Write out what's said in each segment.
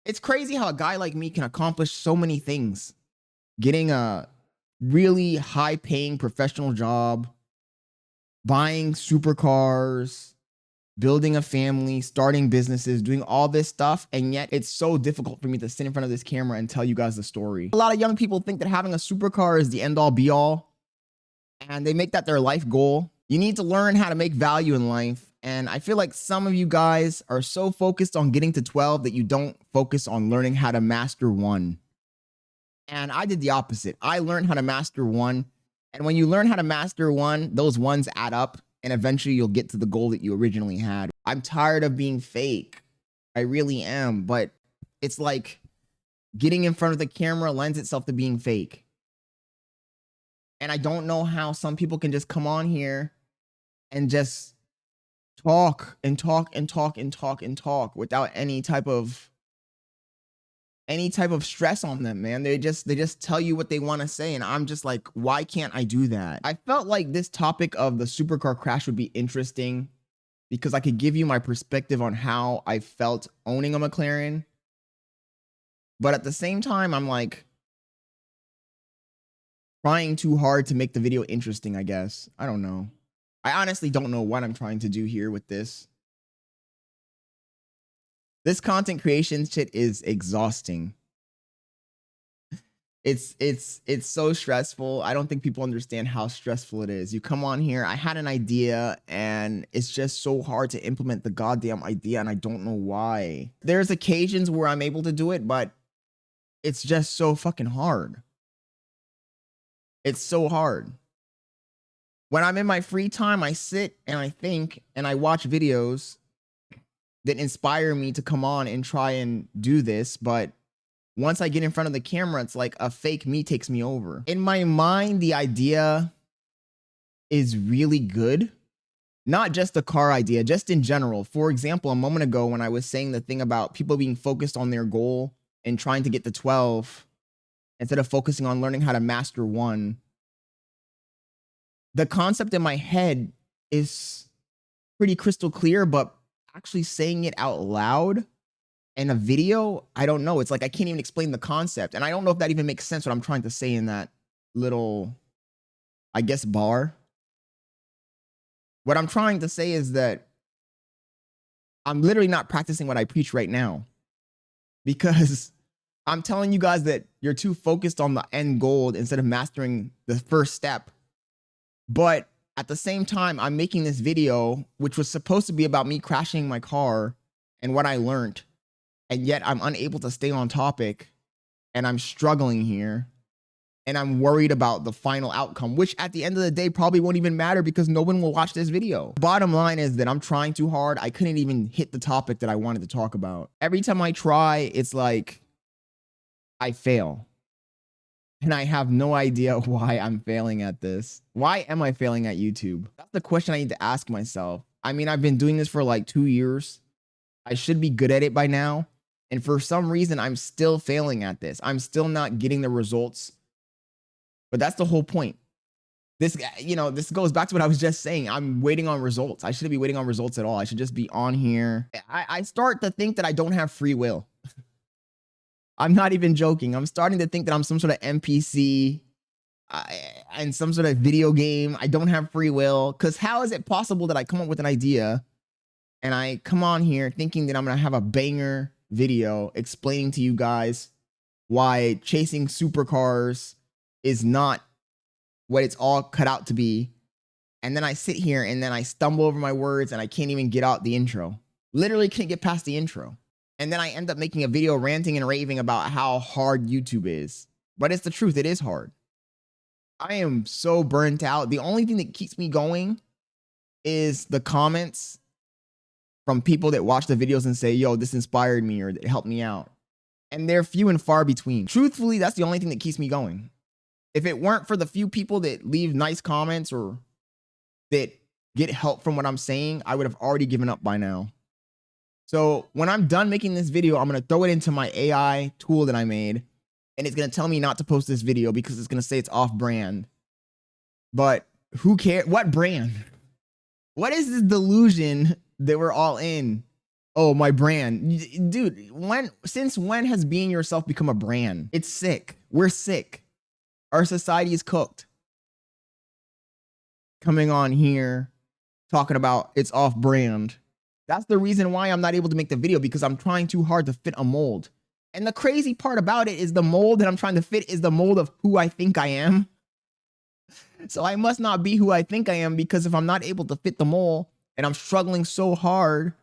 It's crazy how a guy like me can accomplish so many things. Getting a really high paying professional job, buying supercars, building a family, starting businesses, doing all this stuff. And yet it's so difficult for me to sit in front of this camera and tell you guys the story. A lot of young people think that having a supercar is the end all be all, and they make that their life goal. You need to learn how to make value in life. And I feel like some of you guys are so focused on getting to 12 that you don't focus on learning how to master 1. And I did the opposite. I learned how to master 1. And when you learn how to master 1, those 1s add up, and eventually you'll get to the goal that you originally had. I'm tired of being fake. I really am. But it's like getting in front of the camera lends itself to being fake. And I don't know how some people can just come on here and just talk and talk and talk and talk and talk without any type of stress on them, man. They just tell you what they want to say, and I'm just like, why can't I do that? I felt like this topic of the supercar crash would be interesting because I could give you my perspective on how I felt owning a McLaren. But at the same time, I'm like trying too hard to make the video interesting, I guess. I don't know. I honestly don't know what I'm trying to do here with this. This content creation shit is exhausting. It's so stressful. I don't think people understand how stressful it is. You come on here, I had an idea, and it's just so hard to implement the goddamn idea, and I don't know why. There's occasions where I'm able to do it, but it's just so fucking hard. It's so hard. When I'm in my free time, I sit and I think and I watch videos that inspire me to come on and try and do this. But once I get in front of the camera, it's like a fake me takes me over. In my mind, the idea is really good. Not just the car idea, just in general. For example, a moment ago when I was saying the thing about people being focused on their goal and trying to get to 12 instead of focusing on learning how to master 1. The concept in my head is pretty crystal clear, but actually saying it out loud in a video, I don't know. It's like I can't even explain the concept. And I don't know if that even makes sense what I'm trying to say in that little, I guess, bar. What I'm trying to say is that I'm literally not practicing what I preach right now, because I'm telling you guys that you're too focused on the end goal instead of mastering the first step. But at the same time, I'm making this video, which was supposed to be about me crashing my car and what I learned. And yet I'm unable to stay on topic, and I'm struggling here, and I'm worried about the final outcome, which at the end of the day probably won't even matter because no one will watch this video. Bottom line is that I'm trying too hard. I couldn't even hit the topic that I wanted to talk about. Every time I try, it's like I fail. And I have no idea why I'm failing at this. Why am I failing at YouTube? That's the question I need to ask myself. I mean, I've been doing this for like 2 years. I should be good at it by now. And for some reason, I'm still failing at this. I'm still not getting the results. But that's the whole point. This goes back to what I was just saying. I'm waiting on results. I shouldn't be waiting on results at all. I should just be on here. I start to think that I don't have free will. I'm not even joking. I'm starting to think that I'm some sort of NPC and some sort of video game. I don't have free will. Because how is it possible that I come up with an idea and I come on here thinking that I'm going to have a banger video explaining to you guys why chasing supercars is not what it's all cut out to be. And then I sit here and then I stumble over my words and I can't even get out the intro. Literally can't get past the intro. And then I end up making a video ranting and raving about how hard YouTube is. But it's the truth, it is hard. I am so burnt out. The only thing that keeps me going is the comments from people that watch the videos and say, yo, this inspired me or it helped me out. And they're few and far between. Truthfully, that's the only thing that keeps me going. If it weren't for the few people that leave nice comments or that get help from what I'm saying, I would have already given up by now. So when I'm done making this video, I'm going to throw it into my AI tool that I made, and it's going to tell me not to post this video because it's going to say it's off brand. But who cares? What brand? What is this delusion that we're all in Oh, my brand. Dude, since when has being yourself become a brand? It's sick. We're sick. Our society is cooked. Coming on here, talking about it's off brand. That's the reason why I'm not able to make the video, because I'm trying too hard to fit a mold. And the crazy part about it is the mold that I'm trying to fit is the mold of who I think I am. So I must not be who I think I am, because if I'm not able to fit the mold and I'm struggling so hard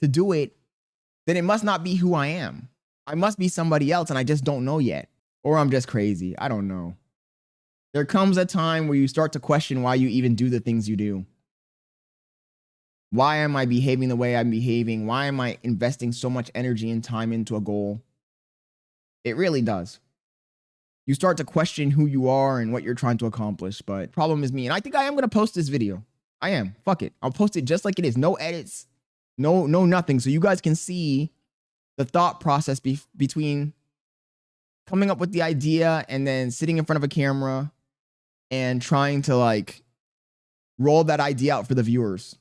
to do it, then it must not be who I am. I must be somebody else and I just don't know yet. Or I'm just crazy. I don't know. There comes a time where you start to question why you even do the things you do. Why am I behaving the way I'm behaving? Why am I investing so much energy and time into a goal? It really does. You start to question who you are and what you're trying to accomplish, but problem is me. And I think I am going to post this video. I am. Fuck it. I'll post it just like it is. No edits. No nothing. So you guys can see the thought process between coming up with the idea and then sitting in front of a camera and trying to like roll that idea out for the viewers.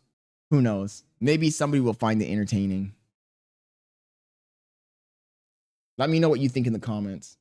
Who knows? Maybe somebody will find it entertaining. Let me know what you think in the comments.